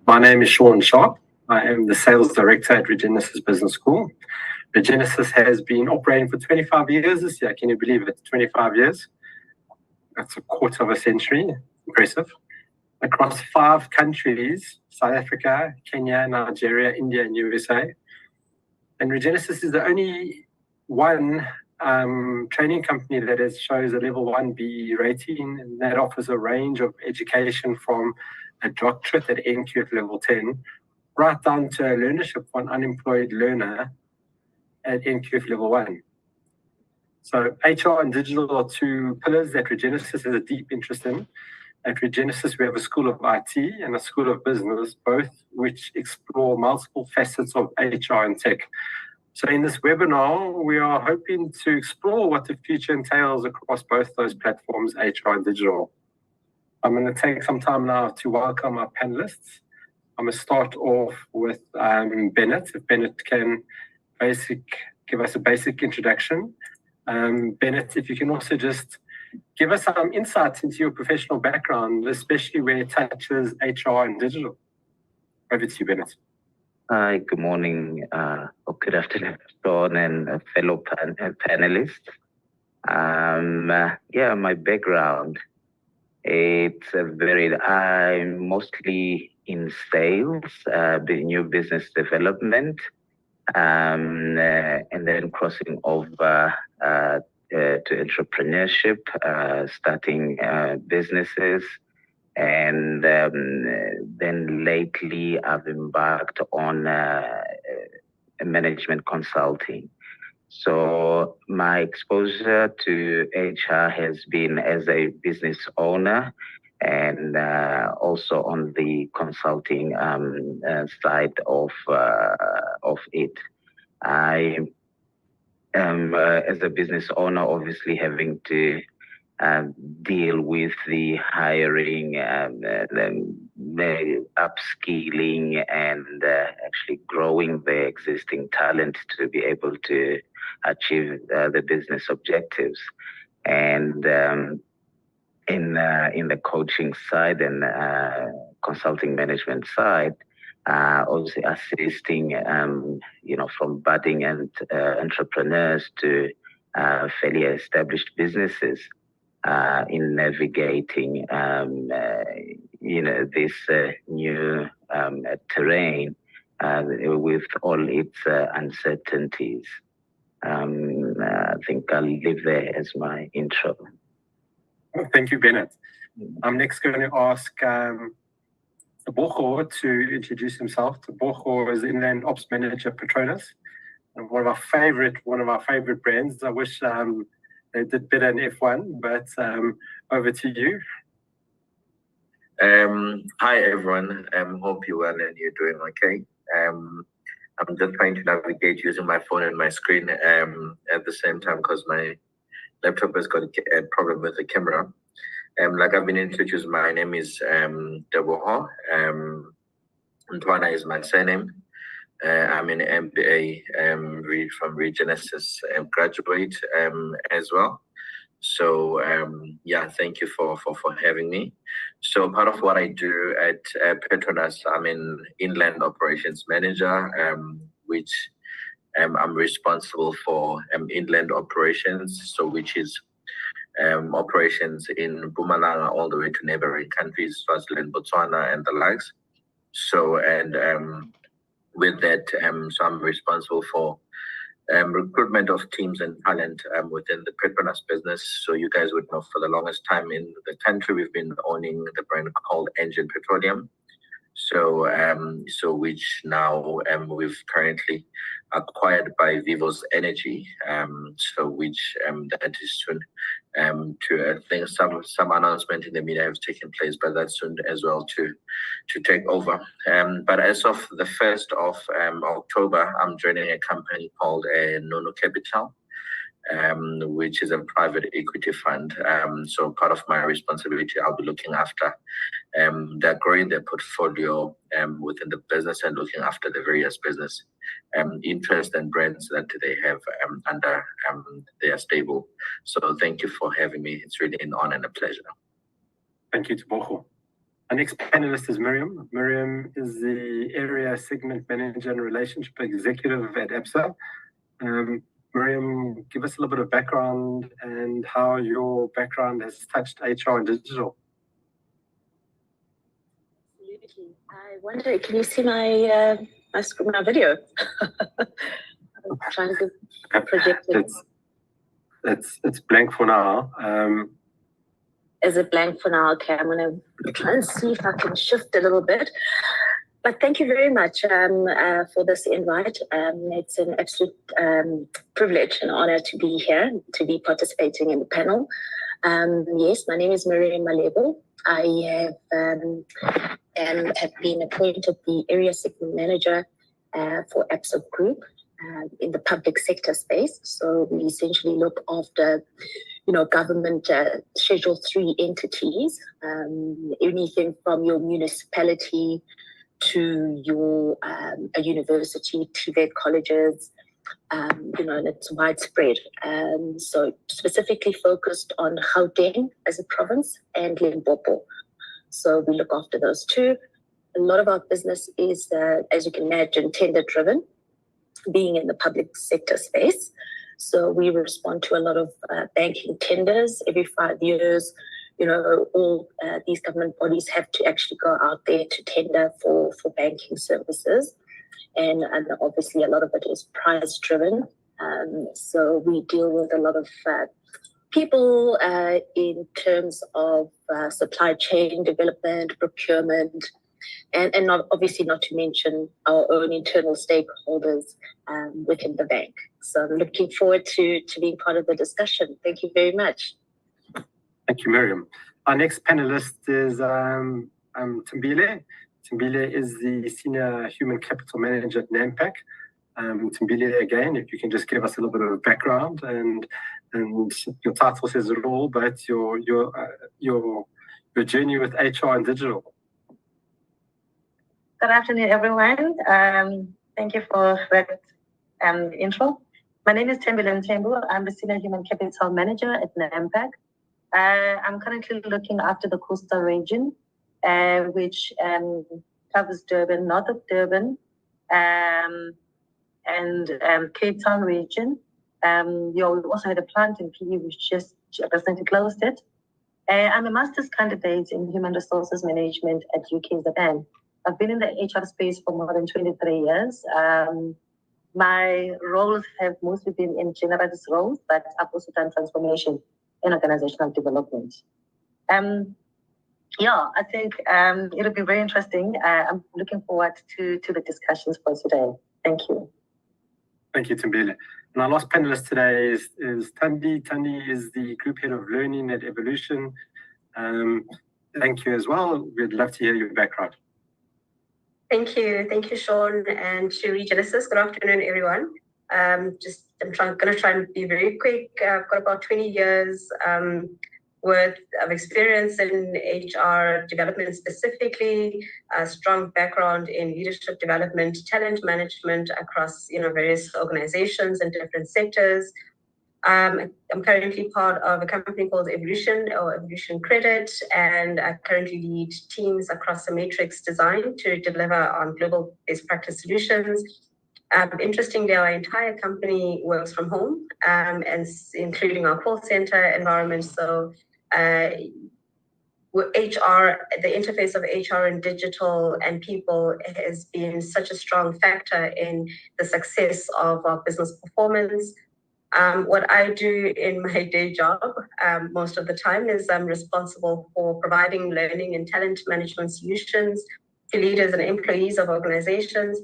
My name is Sean Sharp. I am the Sales Director at Regenesis Business School. Regenesis has been operating for 25 years this year. Can you believe it? 25 years. That's a quarter of a century. Impressive. Across 5 countries, South Africa, Kenya, Nigeria, India, and USA. And Regenesis is the only one training company that shows a level 1 BE rating, and that offers a range of education from a doctorate at NQF level 10, right down to a learnership for an unemployed learner at NQF level 1. So HR and digital are 2 pillars that Regenesis has a deep interest in. At Regenesis, we have a School of IT and a School of Business, both which explore multiple facets of HR and tech. So in this webinar, we are hoping to explore what the future entails across both those platforms, HR and digital. I'm going to take some time now to welcome our panelists. I'm going to start off with Bennett. If Bennett can give us a basic introduction. Bennett, if you can also just give us some insights into your professional background, especially where it touches HR and digital. Over to you, Bennett. Hi, good morning, or good afternoon, Sean and fellow panelists. My background, it's varied. I'm mostly in sales, new business development, and then crossing over to entrepreneurship, starting businesses. And then lately I've embarked on management consulting. So my exposure to HR has been as a business owner and also on the consulting side of it. I am, as a business owner, obviously having to deal with the hiring, the upskilling, and actually growing the existing talent to be able to achieve the business objectives. And in the coaching side and consulting management side, obviously assisting, from budding and entrepreneurs to fairly established businesses. In navigating, this new terrain with all its uncertainties. I think I'll leave there as my intro. Thank you, Bennett. I'm next going to ask Tebogo to introduce himself. Tebogo is Inland Ops Manager Petronas, and one of our favorite brands. I wish they did better in F1, but over to you. Hi, everyone. Hope you're well and you're doing okay. I'm just trying to navigate using my phone and my screen at the same time because my laptop has got a problem with the camera. Like I've been introduced, my name is Tebogo. Ntwana is my surname. I'm an MBA from Regenesis graduate as well. So thank you for having me. So part of what I do at Petronas, I'm an inland operations manager, which I'm responsible for inland operations, so which is operations in Mpumalanga all the way to neighboring countries, Swaziland, Botswana, and the likes. So with that, so I'm responsible for recruitment of teams and talent within the Petronas business. So you guys would know for the longest time in the country, we've been owning the brand called Engen Petroleum. So which now we've currently acquired by Vivos Energy. So which that is soon to I think some announcement in the media have taken place, but that's soon as well to take over. But as of the 1st of October, I'm joining a company called Nono Capital, which is a private equity fund. So part of my responsibility, I'll be looking after they're growing their portfolio within the business and looking after the various business interests and brands that they have under their stable. So thank you for having me. It's really an honor and a pleasure. Thank you, Tebogo. Our next panelist is Miriam. Miriam is the Area Segment Manager and Relationship Executive at ABSA. Miriam, give us a little bit of background and how your background has touched HR and digital. Absolutely. I wonder, can you see my my video? I'm trying to project it. It's blank for now. Is it blank for now? Okay, I'm going to try and see if I can shift a little bit. But thank you very much for this invite. It's an absolute privilege and honor to be here, to be participating in the panel. Yes, my name is Miriam Malebo. I have been appointed the Area Segment Manager for ABSA Group in the public sector space. So we essentially look after government Schedule 3 entities, anything from your municipality to your a university to vet colleges, and it's widespread. So specifically focused on Gauteng as a province and Limpopo. So we look after those two. A lot of our business is, as you can imagine, tender driven, being in the public sector space. So we respond to a lot of banking tenders every 5 years. All these government bodies have to actually go out there to tender for banking services. And obviously a lot of it is price driven. So we deal with a lot of people in terms of supply chain development, procurement, and not to mention our own internal stakeholders within the bank. So I'm looking forward to being part of the discussion. Thank you very much. Thank you, Miriam. Our next panelist is Timbile. Timbile is the Senior Human Capital Manager at Nampak. Timbile, again, if you can just give us a little bit of background, and your title says it all, but your journey with HR and digital. Good afternoon, everyone. Thank you for that intro. My name is Timbile Mthembu. I'm the Senior Human Capital Manager at Nampak. I'm currently looking after the coastal region, which covers Durban, north of Durban, and Cape Town region. We also had a plant in PE, which just recently closed it. I'm a master's candidate in human resources management at UKZN. I've been in the HR space for more than 23 years. My roles have mostly been in generalist roles, but I've also done transformation in organizational development. I think it'll be very interesting. I'm looking forward to the discussions for today. Thank you. Thank you, Timbile. And our last panelist today is Thandi. Thandi is the Group Head of Learning at Evolution. Thank you as well. We'd love to hear your background. Thank you, Sean, and to Regenesis. Good afternoon, everyone. I'm going to try and be very quick. I've got about 20 years worth of experience in HR development, specifically a strong background in leadership development, talent management across various organizations and different sectors. I'm currently part of a company called Evolution or Evolution Credit, and I currently lead teams across the matrix design to deliver on global best practice solutions. Interestingly, our entire company works from home, and including our call center environment. So HR, the interface of HR and digital and people has been such a strong factor in the success of our business performance. What I do in my day job most of the time is I'm responsible for providing learning and talent management solutions to leaders and employees of organizations.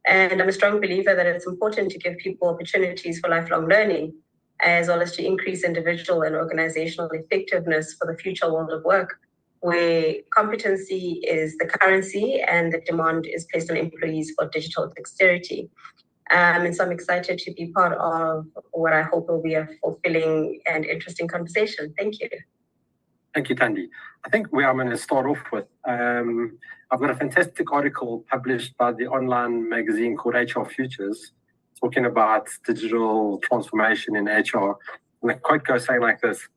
And I'm a strong believer that it's important to give people opportunities for lifelong learning, as well as to increase individual and organizational effectiveness for the future world of work, where competency is the currency and the demand is placed on employees for digital dexterity. And so I'm excited to be part of what I hope will be a fulfilling and interesting conversation. Thank you. Thank you, Thandi. I think where I'm going to start off with, I've got a fantastic article published by the online magazine called HR Futures, talking about digital transformation in HR. And the quote goes saying like this: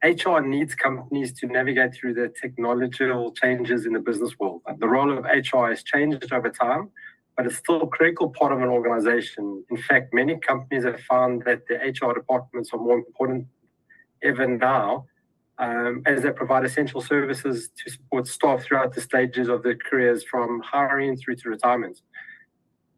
HR needs companies to navigate through the technological changes in the business world. The role of HR has changed over time, but it's still a critical part of an organization. In fact, many companies have found that the HR departments are more important even now, as they provide essential services to support staff throughout the stages of their careers, from hiring through to retirement.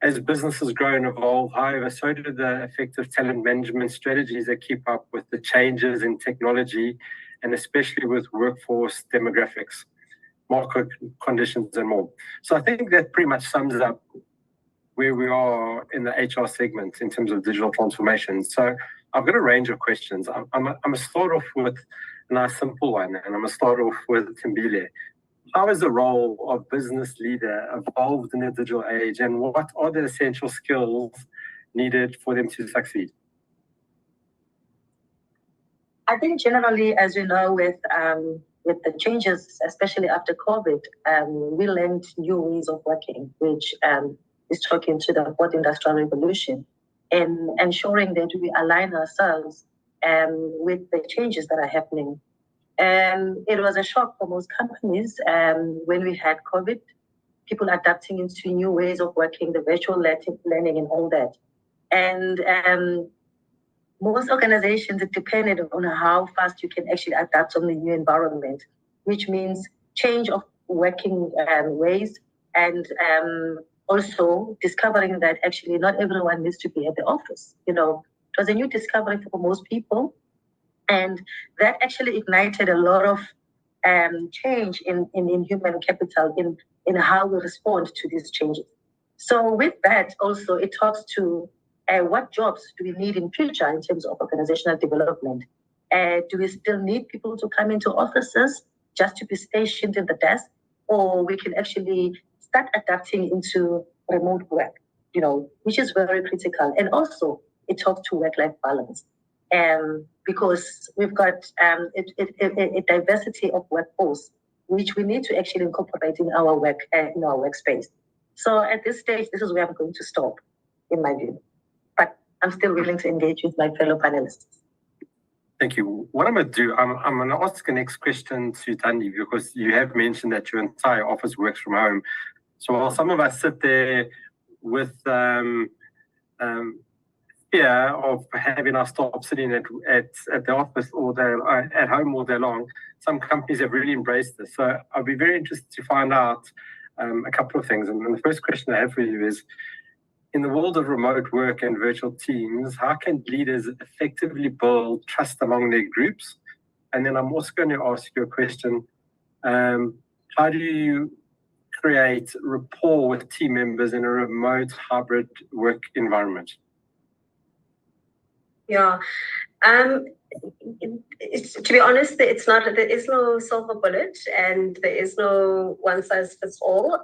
As businesses grow and evolve, however, so do the effective talent management strategies that keep up with the changes in technology, and especially with workforce demographics, market conditions, and more. So I think that pretty much sums up where we are in the HR segment in terms of digital transformation. So I've got a range of questions. I'm going to start off with a nice simple one, and I'm going to start off with Thembile. How has the role of business leader evolved in the digital age, and what are the essential skills needed for them to succeed? I think generally, as you know, with the changes, especially after COVID, we learned new ways of working, which is talking to the fourth industrial revolution, and ensuring that we align ourselves with the changes that are happening. It was a shock for most companies when we had COVID, people adapting into new ways of working, the virtual learning and all that. And most organizations, it depended on how fast you can actually adapt on the new environment, which means change of working ways, and also discovering that actually not everyone needs to be at the office. You know, it was a new discovery for most people. And that actually ignited a lot of change in human capital, in how we respond to these changes. So with that, also, it talks to what jobs do we need in future in terms of organizational development? Do we still need people to come into offices just to be stationed in the desk? Or we can actually start adapting into remote work, you know, which is very critical. And also, it talks to work-life balance. Because we've got a diversity of workforce, which we need to actually incorporate in our workspace. So at this stage, this is where I'm going to stop, in my view. But I'm still willing to engage with my fellow panelists. Thank you. What I'm going to do, I'm going to ask the next question to Thandi, because you have mentioned that your entire office works from home. So while some of us sit there with fear of having our staff sitting at the office all day, at home all day long, some companies have really embraced this. So I'll be very interested to find out a couple of things. And the first question I have for you is, in the world of remote work and virtual teams, how can leaders effectively build trust among their groups? And then I'm also going to ask you a question, how do you create rapport with team members in a remote hybrid work environment? Yeah, to be honest, there is no silver bullet, and there is no one size fits all.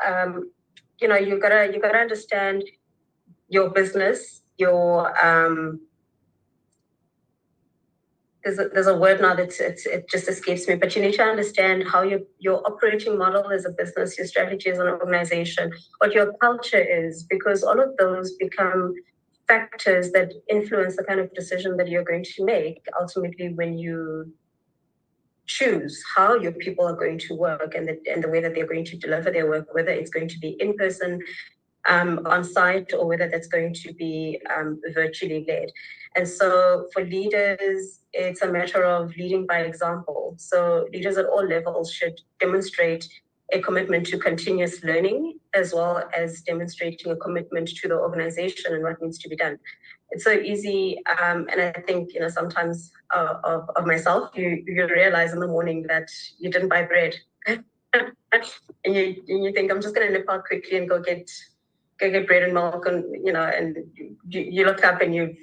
You know, you gotta understand your business. Your there's a word now that it just escapes me, but you need to understand how your operating model as a business, your strategy as an organization, what your culture is, because all of those become factors that influence the kind of decision that you're going to make ultimately when you choose how your people are going to work, and the way that they're going to deliver their work, whether it's going to be in person, on site, or whether that's going to be virtually led. And so for leaders, it's a matter of leading by example. So leaders at all levels should demonstrate a commitment to continuous learning, as well as demonstrating a commitment to the organization and what needs to be done. It's so easy, and I think, you know, sometimes of myself, you realize in the morning that you didn't buy bread, and you think, I'm just going to nip out quickly and go get bread and milk, and you know, and you look up and you've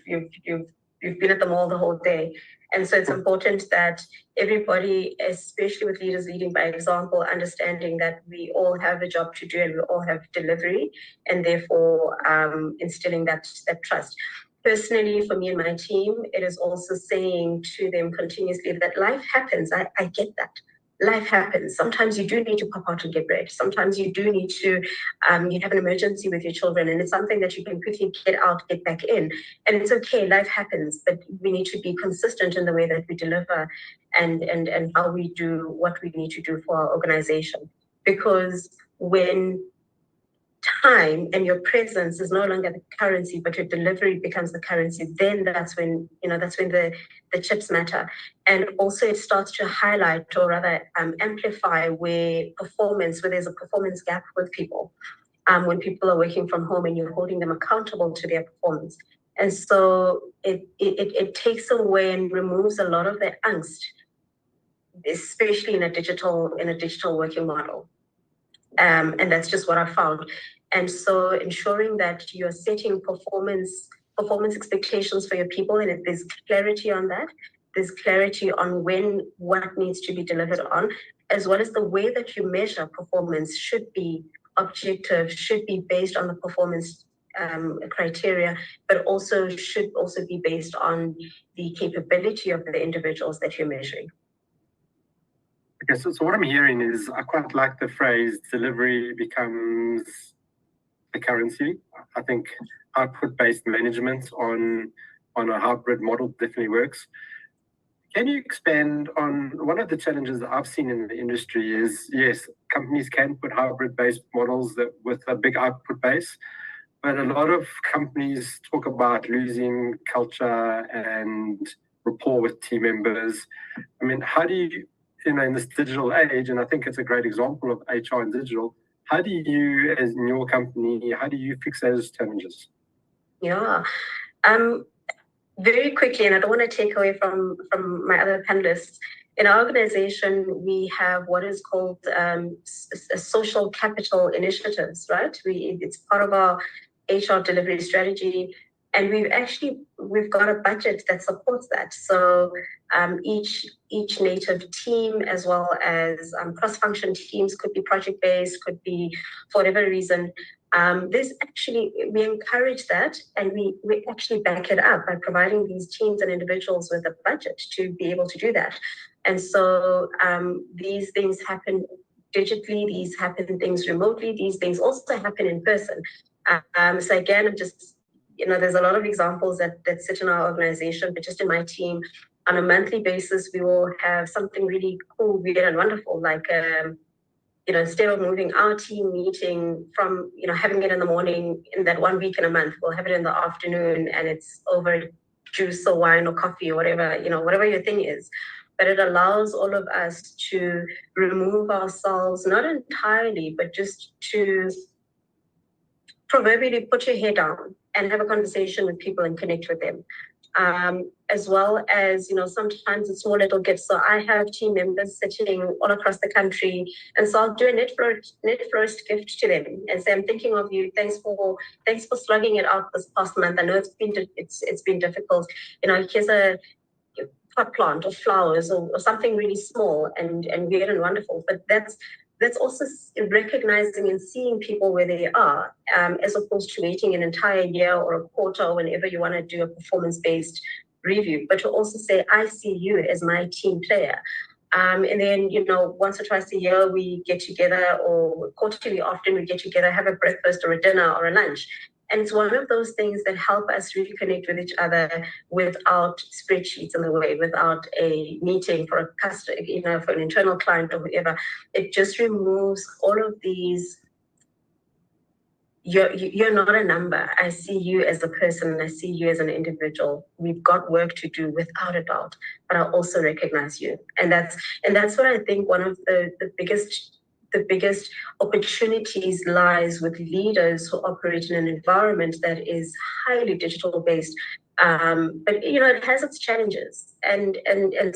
been at the mall the whole day. And so it's important that everybody, especially with leaders leading by example, understanding that we all have a job to do and we all have delivery, and therefore instilling that trust. Personally, for me and my team, it is also saying to them continuously that life happens. I get that. life happens. Sometimes you do need to pop out and get bread. Sometimes you do need to, you have an emergency with your children, and it's something that you can quickly get out, get back in. And it's okay, life happens, but we need to be consistent in the way that we deliver and how we do what we need to do for our organization. Because when time and your presence is no longer the currency, but your delivery becomes the currency, then that's when the chips matter. And also it starts to highlight, or rather amplify, where there's a performance gap with people. When people are working from home and you're holding them accountable to their performance. And so it takes away and removes a lot of their angst, especially in a digital working model. And that's just what I found. And so ensuring that you're setting performance expectations for your people, and there's clarity on that. There's clarity on what needs to be delivered on, as well as the way that you measure performance should be objective, should be based on the performance criteria, but should also be based on the capability of the individuals that you're measuring. Okay, so what I'm hearing is I quite like the phrase delivery becomes the currency. I think output-based management on a hybrid model definitely works. Can you expand on one of the challenges that I've seen in the industry is, yes, companies can put hybrid-based models with a big output base, but a lot of companies talk about losing culture and rapport with team members. I mean, how do you, in this digital age, and I think it's a great example of HR and digital, how do you, as in your company, how do you fix those challenges? Yeah. Very quickly, and I don't want to take away from my other panelists. In our organization, we have what is called social capital initiatives, right? It's part of our HR delivery strategy, and we've got a budget that supports that. So each native team, as well as cross-function teams, could be project-based, could be for whatever reason. We encourage that, and we actually back it up by providing these teams and individuals with a budget to be able to do that. And so these things happen digitally, these things remotely, these things also happen in person. So again, there's a lot of examples that sit in our organization, but just in my team, on a monthly basis, we will have something really cool, weird, and wonderful, like instead of moving our team meeting from, having it in the morning in that 1 week in a month, we'll have it in the afternoon, and it's over juice or wine or coffee or whatever, whatever your thing is. But it allows all of us to remove ourselves, not entirely, but just to proverbially put your head down and have a conversation with people and connect with them. As well as, sometimes it's small little gifts. So I have team members sitting all across the country, and so I'll do a net florist gift to them and say, I'm thinking of you. Thanks for slugging it out this past month. I know it's been difficult. Here's a pot plant of flowers or something really small and weird and wonderful. But that's also recognizing and seeing people where they are, as opposed to waiting an entire year or a quarter or whenever you want to do a performance-based review, but to also say, I see you as my team player. And then, once or twice a year we get together, or quarterly often we get together, have a breakfast or a dinner or a lunch. And it's one of those things that help us really connect with each other without spreadsheets in the way, without a meeting for a customer, for an internal client or whoever. It just removes all of these. You're not a number. I see you as a person, and I see you as an individual. We've got work to do without a doubt, but I also recognize you. And that's what I think one of the biggest opportunities lies with leaders who operate in an environment that is highly digital based. But it has its challenges. And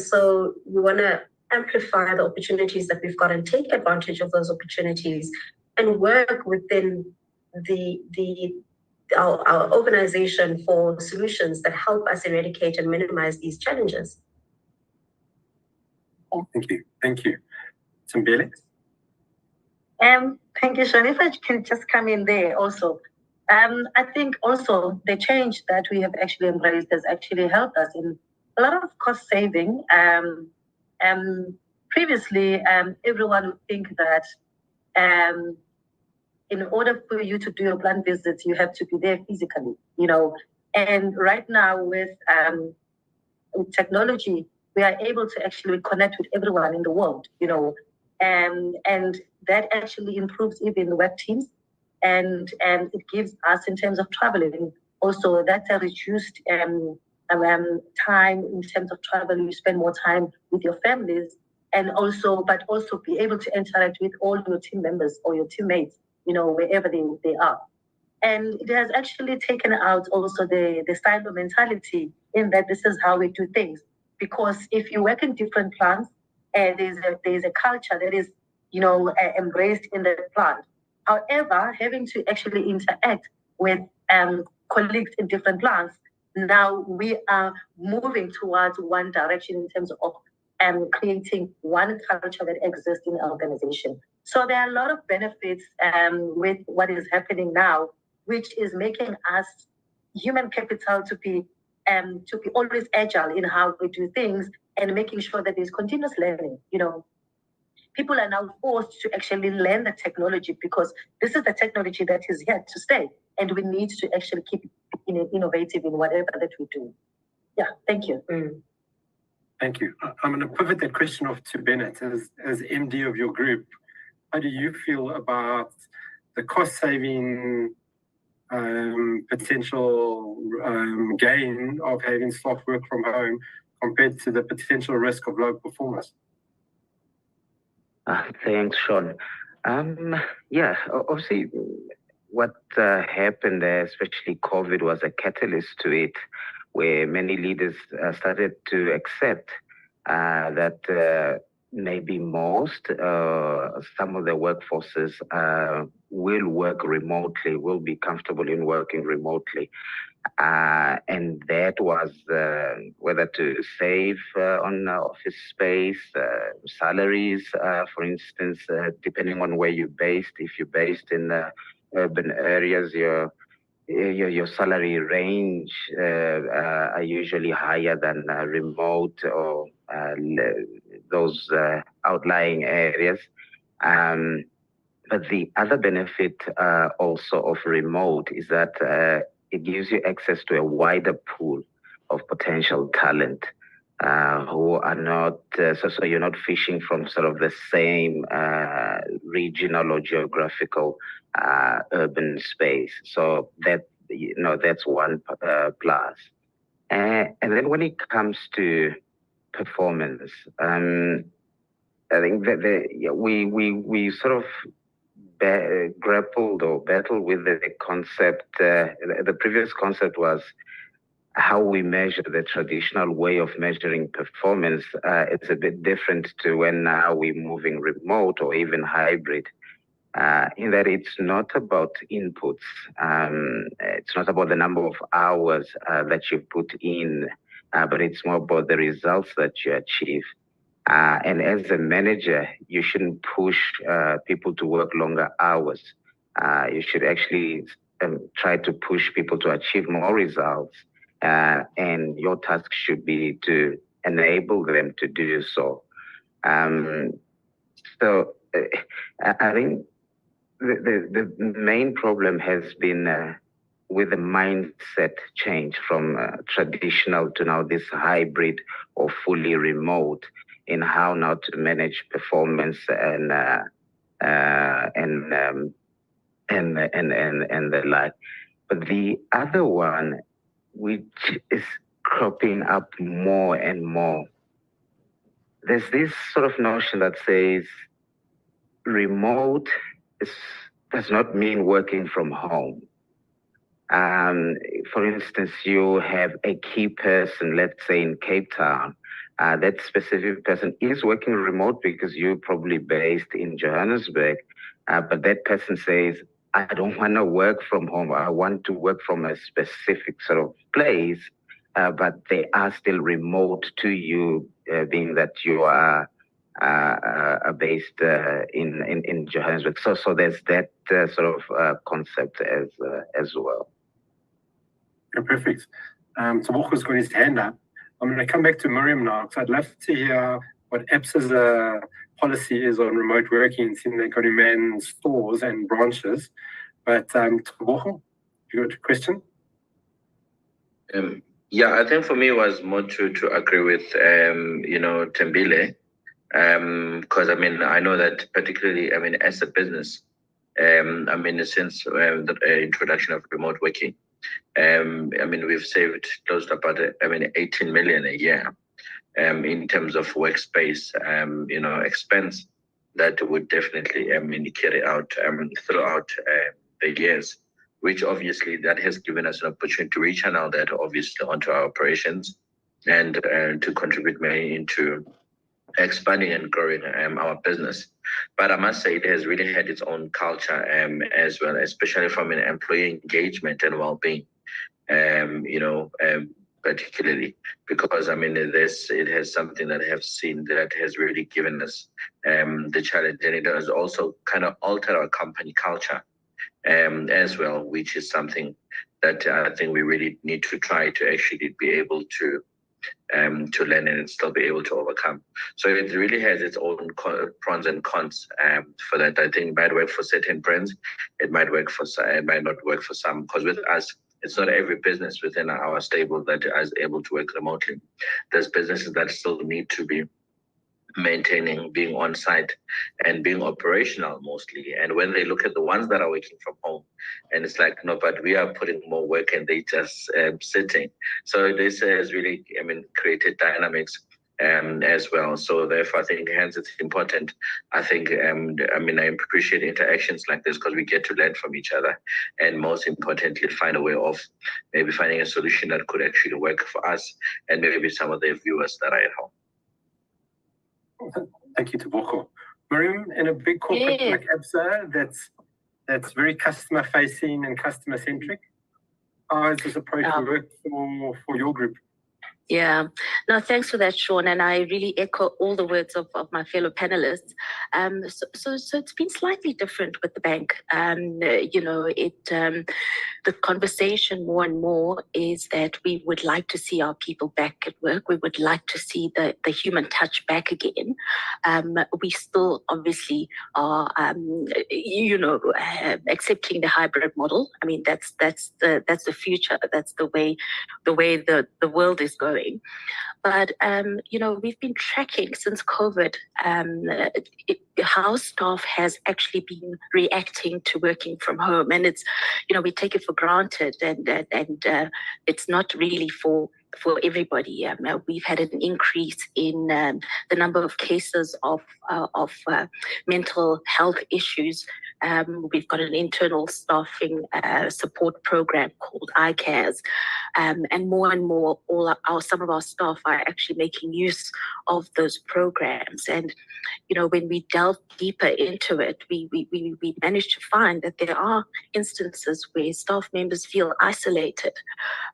so we want to amplify the opportunities that we've got and take advantage of those opportunities and work within our organization for solutions that help us eradicate and minimize these challenges. Oh, thank you. Simbele? Thank you, Sean. If I can just come in there also. I think also the change that we have actually embraced has actually helped us in a lot of cost saving. previously, everyone would think that in order for you to do your plant visits, you have to be there physically, And right now with technology, we are able to actually connect with everyone in the world, and that actually improves even web teams, and it gives us in terms of traveling also that's a reduced time in terms of travel. You spend more time with your families, and also be able to interact with all your team members or your teammates, wherever they are. And it has actually taken out also the silo mentality in that this is how we do things. Because if you work in different plants, there's a culture that is, embraced in the plant. However, having to actually interact with colleagues in different plants, now we are moving towards one direction in terms of creating one culture that exists in an organization. So there are a lot of benefits with what is happening now, which is making us human capital to be always agile in how we do things, and making sure that there's continuous learning. People are now forced to actually learn the technology, because this is the technology that is here to stay, and we need to actually keep innovative in whatever that we do. Yeah, thank you. Thank you. I'm going to pivot that question off to Bennett. As MD of your group, how do you feel about the cost-saving potential gain of having staff work from home compared to the potential risk of low performance? Thanks, Sean. Obviously, what happened there, especially COVID, was a catalyst to it, where many leaders started to accept that maybe some of the workforces will work remotely, will be comfortable in working remotely. And that was whether to save on office space, salaries, for instance, depending on where you're based. If you're based in urban areas, your salary range are usually higher than remote or those outlying areas. But the other benefit also of remote is that it gives you access to a wider pool of potential talent who are not, so you're not fishing from sort of the same regional or geographical urban space. So that's one plus. And then when it comes to performance, I think that we sort of grappled or battled with the concept. The previous concept was how we measure the traditional way of measuring performance. It's a bit different to when now we're moving remote or even hybrid, in that it's not about inputs. It's not about the number of hours that you put in, but it's more about the results that you achieve. And as a manager, you shouldn't push people to work longer hours. You should actually try to push people to achieve more results. And your task should be to enable them to do so. So I think the main problem has been with the mindset change from traditional to now this hybrid or fully remote, in how now to manage performance and the like. But the other one, which is cropping up more and more, there's this sort of notion that says remote does not mean working from home. For instance, you have a key person, let's say in Cape Town. That specific person is working remote because you're probably based in Johannesburg, but that person says, I don't want to work from home. I want to work from a specific sort of place, but they are still remote to you, being that you are based in Johannesburg. So there's that sort of concept as well. Yeah, perfect. Tebogo's got his hand up. I'm going to come back to Miriam now, because I'd love to hear what ABSA's policy is on remote working, seeing they've got to man stores and branches. But Tebogo, you got a question? Yeah, I think for me it was more to agree with Tembile, because I know that particularly as a business, since the introduction of remote working, we've saved close to about 18 million a year in terms of workspace expense that would definitely carry out throughout the years, which obviously that has given us an opportunity to rechannel that obviously onto our operations and to contribute mainly into expanding and growing our business. But I must say it has really had its own culture as well, especially from an employee engagement and well-being, particularly because it has something that I have seen that has really given us the challenge, and it has also kind of altered our company culture as well, which is something that I think we really need to try to actually be able to learn and still be able to overcome. So it really has its own pros and cons for that. I think it might work for certain brands, it might not work for some, because with us, it's not every business within our stable that is able to work remotely. There's businesses that still need to be maintaining, being on site and being operational mostly. And when they look at the ones that are working from home, and it's like, no, but we are putting more work and they just sitting. So this has really, created dynamics as well. So therefore, I think hence it's important. I think, I appreciate interactions like this because we get to learn from each other, and most importantly, find a way of maybe finding a solution that could actually work for us and maybe some of the viewers that are at home. Thank you, Tebogo. Miriam, in a big corporate like ABSA that's very customer facing and customer centric, how has this approach worked for your group? Yeah, no, thanks for that, Sean. And I really echo all the words of my fellow panelists. So it's been slightly different with the bank. The conversation more and more is that we would like to see our people back at work. We would like to see the human touch back again. We still obviously are, accepting the hybrid model. I mean, that's the future. That's the way the world is going. But, we've been tracking since COVID how staff has actually been reacting to working from home. And it's, we take it for granted and it's not really for everybody. We've had an increase in the number of cases of mental health issues. We've got an internal staffing support program called iCares, and more some of our staff are actually making use of those programs. And when we delve deeper into it, we managed to find that there are instances where staff members feel isolated.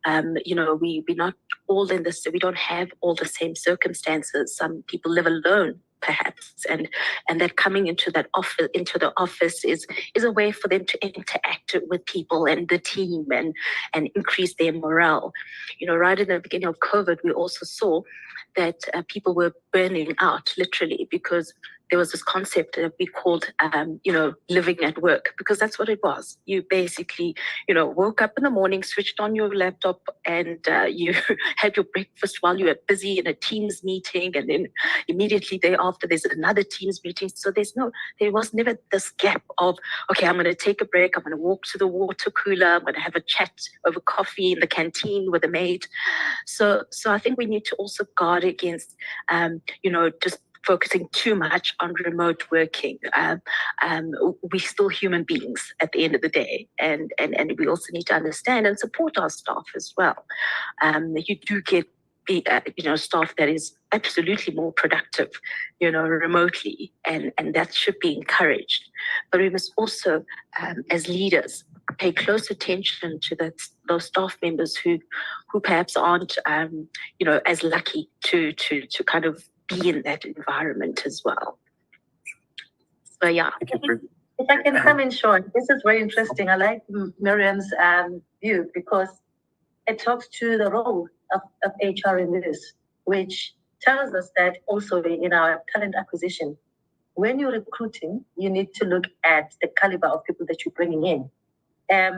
We're not all in this. We don't have all the same circumstances. Some people live alone, perhaps, and that coming into the office is a way for them to interact with people and the team and increase their morale. Right in the beginning of COVID, we also saw that people were burning out literally because there was this concept that we called, living at work, because that's what it was. You basically, woke up in the morning, switched on your laptop, and you had your breakfast while you were busy in a Teams meeting, and then immediately thereafter there's another Teams meeting. So there was never this gap of, okay, I'm going to take a break, I'm going to walk to the water cooler, I'm going to have a chat over coffee in the canteen with a mate. So I think we need to also guard against, just focusing too much on remote working. We're still human beings at the end of the day, and we also need to understand and support our staff as well. You do get staff that is absolutely more productive, remotely, and that should be encouraged. But we must also, as leaders, pay close attention to those staff members who perhaps aren't, as lucky to kind of be in that environment as well. So yeah. If I can come in short, this is very interesting. I like Miriam's view because it talks to the role of HR in this, which tells us that also in our talent acquisition, when you're recruiting, you need to look at the caliber of people that you're bringing in.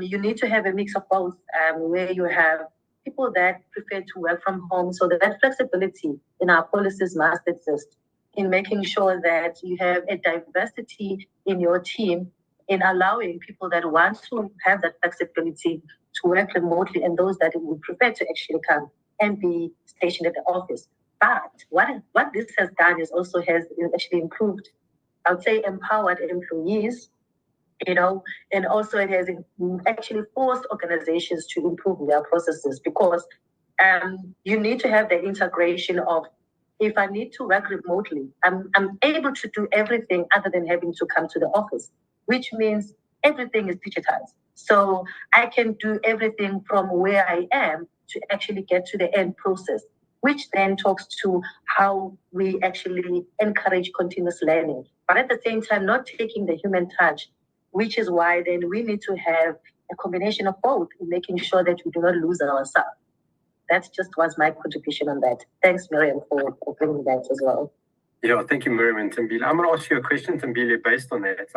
You need to have a mix of both, where you have people that prefer to work from home, so that flexibility in our policies must exist in making sure that you have a diversity in your team, in allowing people that want to have that flexibility to work remotely and those that would prefer to actually come and be stationed at the office. But what this has done is also has actually improved, I would say, empowered employees, and also it has actually forced organizations to improve their processes, because you need to have the integration of, if I need to work remotely, I'm able to do everything other than having to come to the office, which means everything is digitized. So I can do everything from where I am to actually get to the end process, which then talks to how we actually encourage continuous learning, but at the same time, not taking the human touch, which is why then we need to have a combination of both in making sure that we do not lose ourselves. That just was my contribution on that. Thanks, Miriam, for bringing that as well. Yeah, thank you, Miriam and Thembile. I'm going to ask you a question, Thembile, based on that.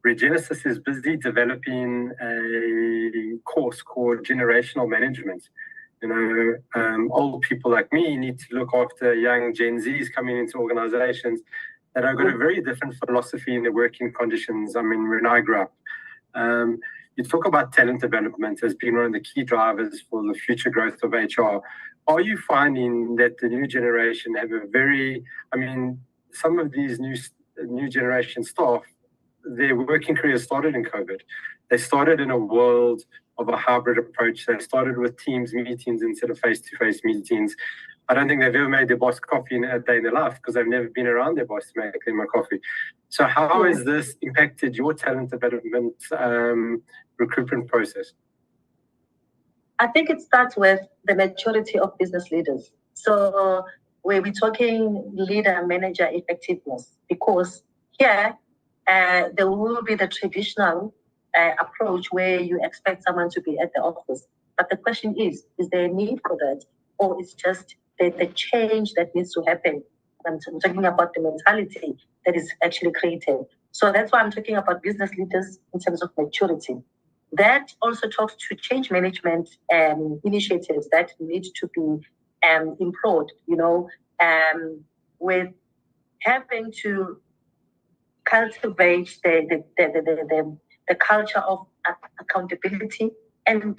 Regenesis is busy developing a course called Generational Management. Old people like me need to look after young Gen Zs coming into organizations that have got a very different philosophy in their working conditions. I mean, when I grew up, you talk about talent development as being one of the key drivers for the future growth of HR. Are you finding that the new generation have some of these new generation staff, their working careers started in COVID. They started in a world of a hybrid approach. They started with Teams meetings instead of face-to-face meetings. I don't think they've ever made their boss coffee in a day in their life because they've never been around their boss to make them a coffee. So how has this impacted your talent development recruitment process? I think it starts with the maturity of business leaders. So we're talking leader manager effectiveness, because here there will be the traditional approach where you expect someone to be at the office. But the question is there a need for that? Or it's just the change that needs to happen? I'm talking about the mentality that is actually created. So that's why I'm talking about business leaders in terms of maturity. That also talks to change management initiatives that need to be employed, with having to cultivate the culture of accountability and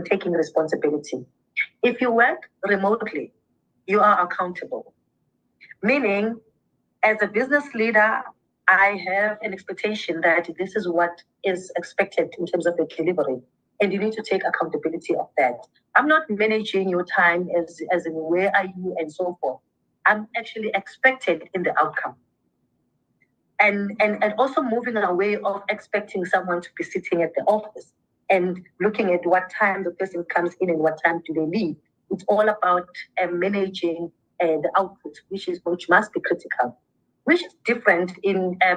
taking responsibility. If you work remotely, you are accountable. Meaning, as a business leader, I have an expectation that this is what is expected in terms of the delivery, and you need to take accountability of that. I'm not managing your time as in where are you and so forth. I'm actually expected in the outcome. And also moving away of expecting someone to be sitting at the office and looking at what time the person comes in and what time do they leave. It's all about managing the output, which must be critical, which is different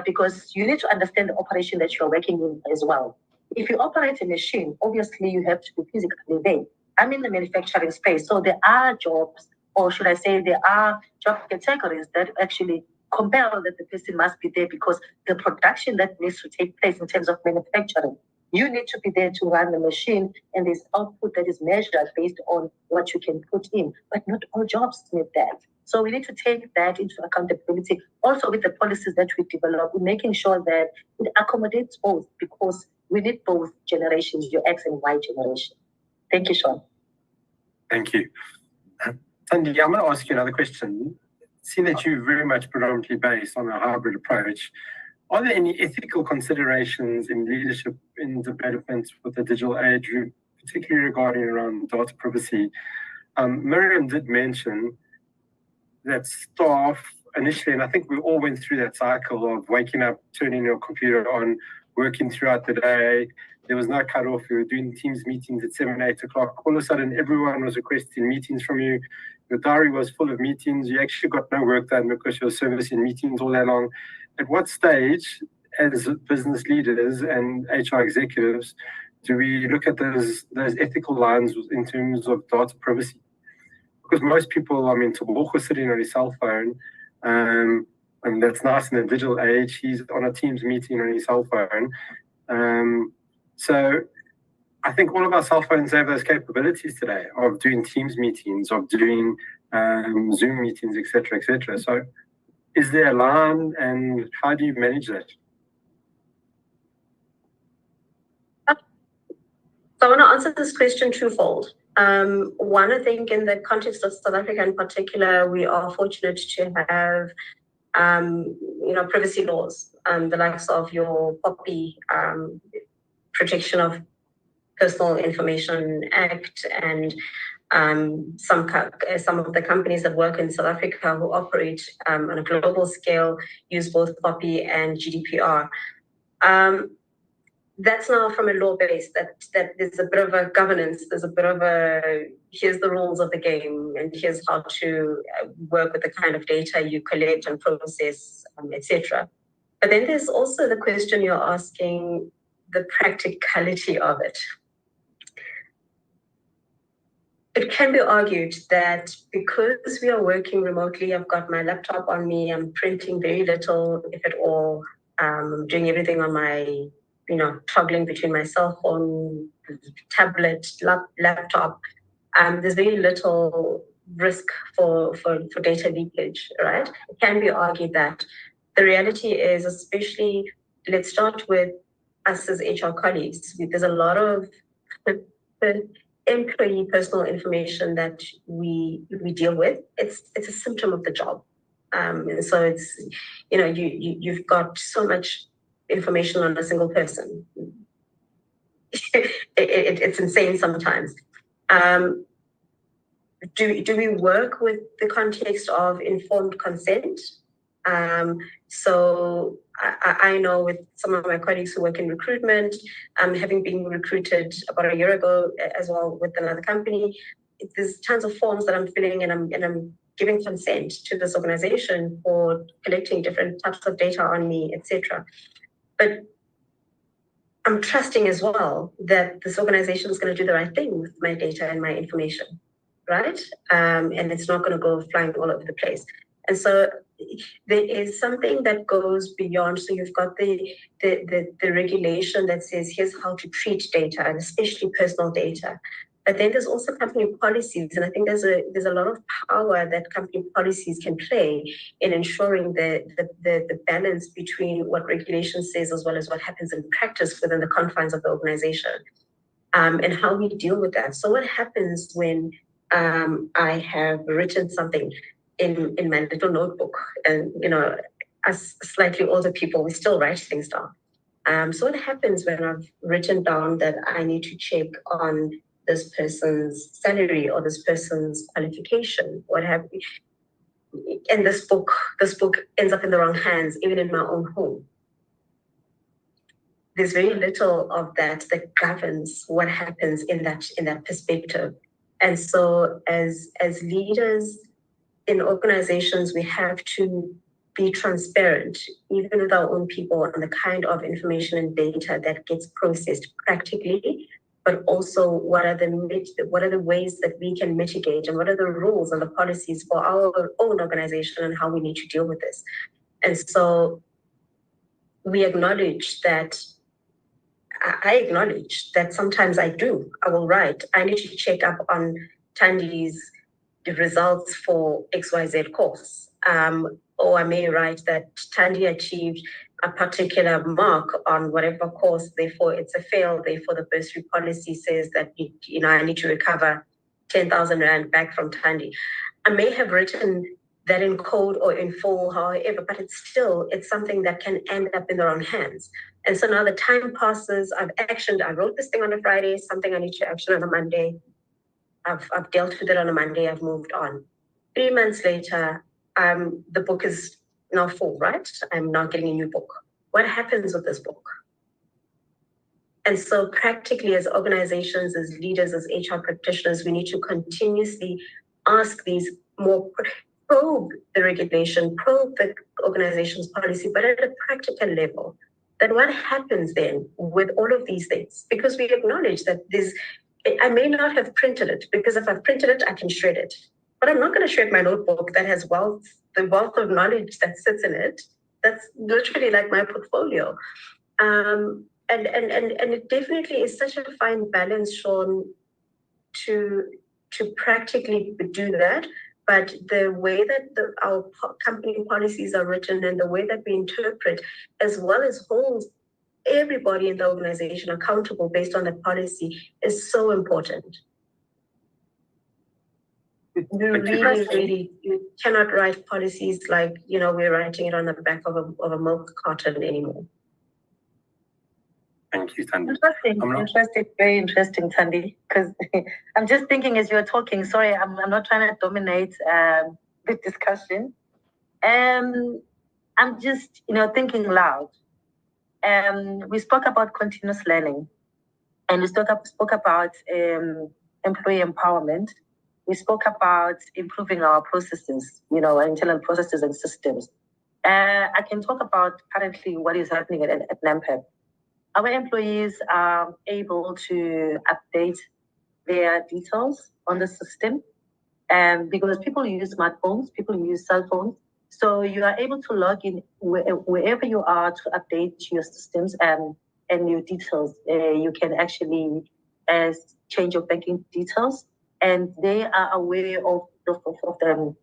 because you need to understand the operation that you're working in as well. If you operate a machine, obviously you have to be physically there. I'm in the manufacturing space, so there are jobs, or should I say there are job categories that actually compel that the person must be there, because the production that needs to take place in terms of manufacturing, you need to be there to run the machine, and there's output that is measured based on what you can put in, but not all jobs need that. So we need to take that into accountability, also with the policies that we develop, making sure that it accommodates both, because we need both generations, your X and Y generation. Thank you, Sean. Thank you. Thandi, I'm going to ask you another question. Seeing that you're very much predominantly based on a hybrid approach, are there any ethical considerations in leadership in development with the digital age, particularly regarding around data privacy? Miriam did mention that staff initially, and I think we all went through that cycle of waking up, turning your computer on, working throughout the day. There was no cutoff. You were doing Teams meetings at 7, 8 o'clock. All of a sudden, everyone was requesting meetings from you. Your diary was full of meetings. You actually got no work done because you were servicing meetings all day long. At what stage, as business leaders and HR executives, do we look at those ethical lines in terms of data privacy? because most people, I mean, Tebogo sitting on his cell phone, and that's nice in the digital age. He's on a Teams meeting on his cell phone. So I think all of our cell phones have those capabilities today of doing Teams meetings, of doing Zoom meetings, etc., etc. So is there a line, and how do you manage that? So I want to answer this question twofold. One, I think in the context of South Africa in particular, we are fortunate to have, privacy laws, the likes of your POPI, Protection of Personal Information Act, and some of the companies that work in South Africa who operate on a global scale use both POPI and GDPR. That's now from a law base that there's a bit of a governance, there's a bit of a, here's the rules of the game, and here's how to work with the kind of data you collect and process, etc. But then there's also the question you're asking, the practicality of it. It can be argued that because we are working remotely, I've got my laptop on me, I'm printing very little, if at all, I'm doing everything on my, toggling between my cell phone, tablet, laptop. There's very little risk for data leakage, right? It can be argued that. The reality is, especially, let's start with us as HR colleagues. There's a lot of employee personal information that we deal with. It's a symptom of the job. And so it's, you've got so much information on a single person. It's insane sometimes. Do we work with the context of informed consent? So I know with some of my colleagues who work in recruitment, having been recruited about a year ago as well with another company, there's tons of forms that I'm filling, and I'm giving consent to this organization for collecting different types of data on me, etc. But I'm trusting as well that this organization is going to do the right thing with my data and my information, right? And it's not going to go flying all over the place. And so there is something that goes beyond. So you've got the regulation that says here's how to treat data, and especially personal data. But then there's also company policies, and I think there's a lot of power that company policies can play in ensuring the balance between what regulation says as well as what happens in practice within the confines of the organization, and how we deal with that. So what happens when I have written something in my little notebook, and as slightly older people, we still write things down. So what happens when I've written down that I need to check on this person's salary or this person's qualification, what have you? And this book ends up in the wrong hands, even in my own home. There's very little of that governs what happens in that perspective. And so as leaders in organizations, we have to be transparent, even with our own people, on the kind of information and data that gets processed practically, but also what are the ways that we can mitigate, and what are the rules and the policies for our own organization and how we need to deal with this. And so we acknowledge that, I acknowledge that sometimes I will write, I need to check up on Tandi's results for XYZ course. Or I may write that Tandi achieved a particular mark on whatever course, therefore it's a fail, therefore the bursary policy says that I need to recover 10,000 Rand back from Tandi. I may have written that in code or in full, however, but it's something that can end up in the wrong hands. And so now the time passes, I wrote this thing on a Friday, something I need to action on a Monday. I've dealt with it on a Monday, I've moved on. 3 months later, the book is now full, right? I'm now getting a new book. What happens with this book? And so practically, as organizations, as leaders, as HR practitioners, we need to continuously ask these more, probe the regulation, probe the organization's policy, but at a practical level. Then what happens then with all of these things? Because we acknowledge that I may not have printed it, because if I've printed it, I can shred it. but I'm not going to shred my notebook that has the wealth of knowledge that sits in it. That's literally like my portfolio. And it definitely is such a fine balance, Sean, to practically do that. But the way that our company policies are written and the way that we interpret, as well as hold everybody in the organization accountable based on the policy, is so important. You cannot write policies like, we're writing it on the back of a milk carton anymore. Thank you, Thandi. Interesting, very interesting, Thandi, because I'm just thinking as you're talking, sorry, I'm not trying to dominate the discussion. I'm just, thinking loud. We spoke about continuous learning, and we spoke about employee empowerment. We spoke about improving our processes, internal processes and systems. I can talk about currently what is happening at NAMPAC. Our employees are able to update their details on the system, because people use smartphones, people use cell phones. So you are able to log in wherever you are to update your systems and your details. You can actually change your banking details, and they are aware of them.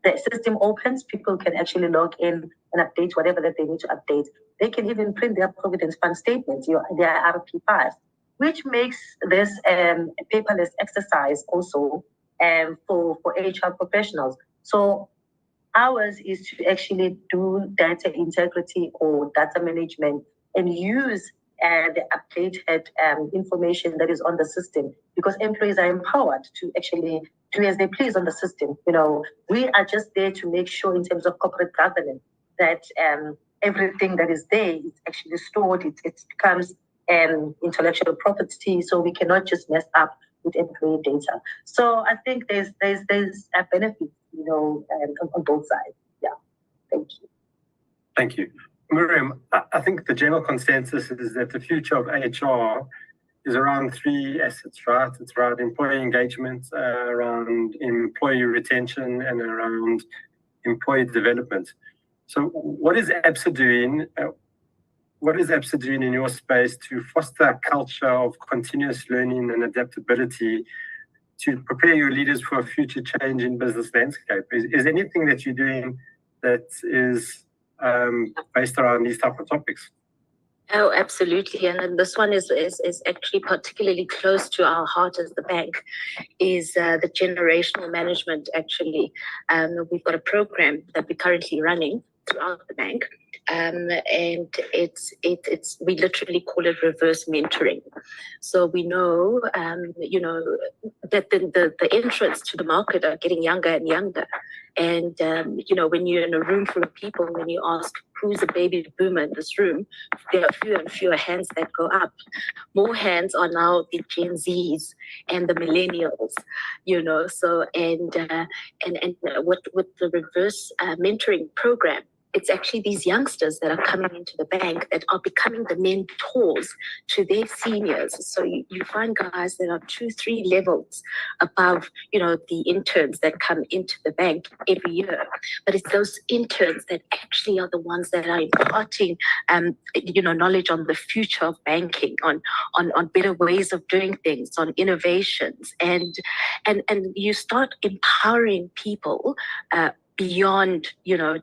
The system opens, people can actually log in and update whatever that they need to update. They can even print their Providence Fund statements, their RP5s, which makes this a paperless exercise also for HR professionals. So ours is to actually do data integrity or data management and use the updated information that is on the system, because employees are empowered to actually do as they please on the system. We are just there to make sure in terms of corporate governance that everything that is there is actually stored. It becomes intellectual property, so we cannot just mess up with employee data. So I think there's a benefit, on both sides. Yeah, thank you. Thank you. Miriam, I think the general consensus is that the future of HR is around three assets, right? It's around employee engagement, around employee retention, and around employee development. So what is ABSA doing? What is ABSA doing in your space to foster a culture of continuous learning and adaptability to prepare your leaders for a future change in business landscape? Is anything that you're doing that is based around these type of topics? Oh, absolutely. And then this one is actually particularly close to our heart as the bank, is the generational management, actually. We've got a program that we're currently running throughout the bank. And we literally call it reverse mentoring. So we know, that the entrants to the market are getting younger and younger. And, when you're in a room full of people, when you ask who's a baby boomer in this room, there are fewer and fewer hands that go up. More hands are now the Gen Zs and the millennials, so, and with the reverse mentoring program, it's actually these youngsters that are coming into the bank that are becoming the mentors to their seniors. So you find guys that are 2-3 levels above, the interns that come into the bank every year. But it's those interns that actually are the ones that are imparting, knowledge on the future of banking, on better ways of doing things, on innovations, and you start empowering people beyond,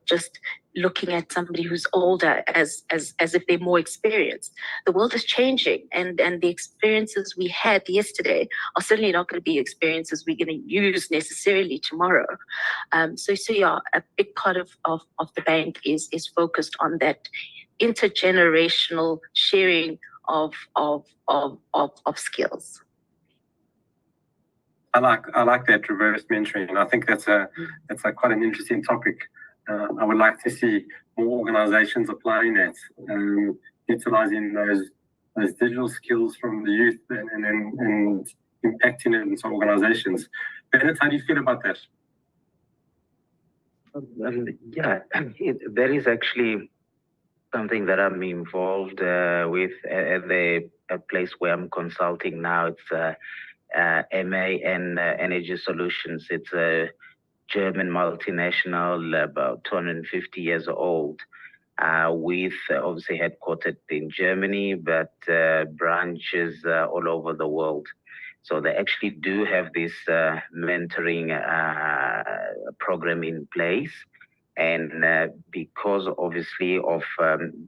just looking at somebody who's older as if they're more experienced. The world is changing, and the experiences we had yesterday are certainly not going to be experiences we're going to use necessarily tomorrow. So yeah, a big part of the bank is focused on that intergenerational sharing of skills. I like that reverse mentoring, and I think that's quite an interesting topic. I would like to see more organizations applying that, utilizing those digital skills from the youth and impacting it in some organizations. Bennett, how do you feel about that? There is actually something that I'm involved with at the place where I'm consulting now. It's MAN Energy Solutions. It's a German multinational, about 250 years old, with obviously headquartered in Germany, but branches all over the world. So they actually do have this mentoring program in place. And because obviously of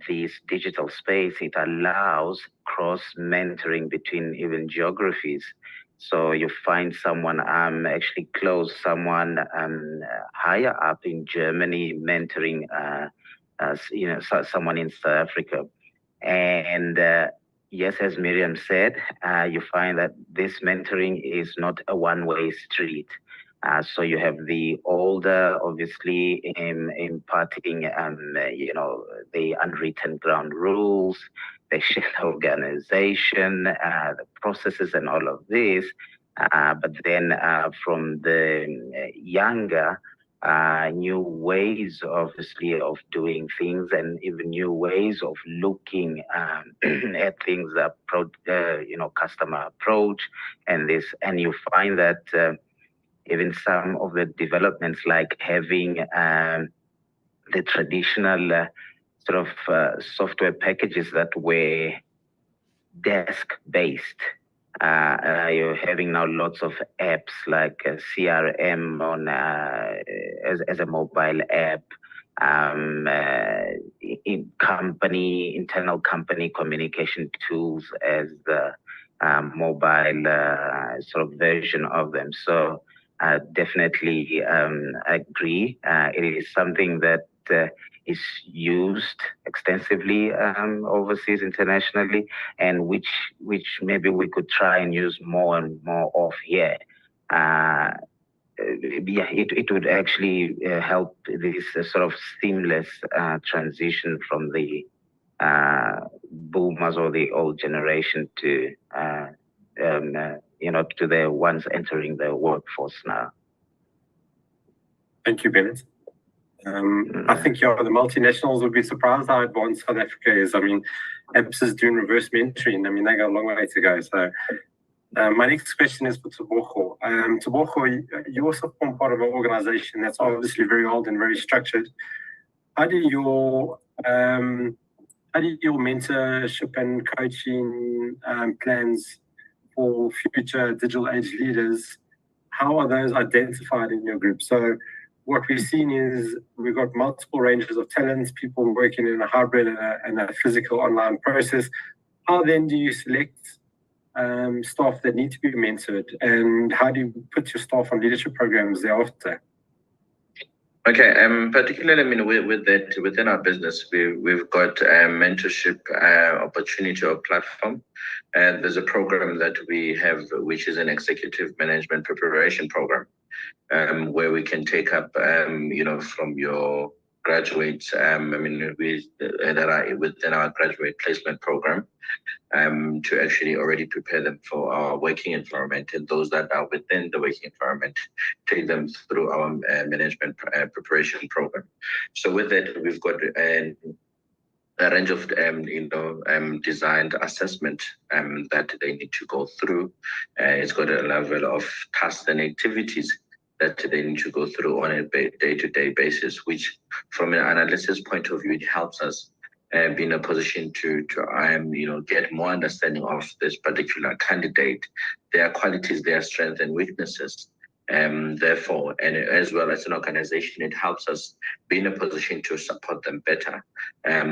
this digital space, it allows cross mentoring between even geographies. So you find someone actually close, someone higher up in Germany mentoring, someone in South Africa. And yes, as Miriam said, you find that this mentoring is not a one-way street. So you have the older, obviously, imparting, the unwritten ground rules, the shared organization, the processes, and all of this. But then from the younger, new ways, obviously, of doing things, and even new ways of looking at things, customer approach, and this, and you find that. Even some of the developments, like having the traditional software packages that were desk-based. You're having now lots of apps like CRM on as a mobile app, internal company communication tools as the mobile version of them. So. Definitely agree. It is something that is used extensively overseas, internationally, and which maybe we could try and use more and more of here. It would actually help this sort of seamless transition from the boomers or the old generation to to the ones entering the workforce now. Thank you, Bennett. I think the multinationals would be surprised how advanced South Africa is. I mean, ABS is doing reverse mentoring. I mean, they got a long way to go. So my next question is for Tebogo. Tebogo, you also form part of an organization that's obviously very old and very structured. How do your mentorship and coaching plans for future digital age leaders, how are those identified in your group? So what we've seen is we've got multiple ranges of talents, people working in a hybrid and a physical online process. How then do you select staff that need to be mentored, and how do you put your staff on leadership programs thereafter? Okay, particularly, I mean, with that, within our business, we've got a mentorship opportunity or platform. And there's a program that we have, which is an executive management preparation program, where we can take up, from your graduates, that are within our graduate placement program, to actually already prepare them for our working environment, and those that are within the working environment, take them through our management preparation program. So with that, we've got a range of designed assessment that they need to go through. It's got a level of tasks and activities that they need to go through on a day-to-day basis, which from an analysis point of view, it helps us be in a position to get more understanding of this particular candidate, their qualities, their strengths and weaknesses. Therefore, and as well as an organization, it helps us be in a position to support them better,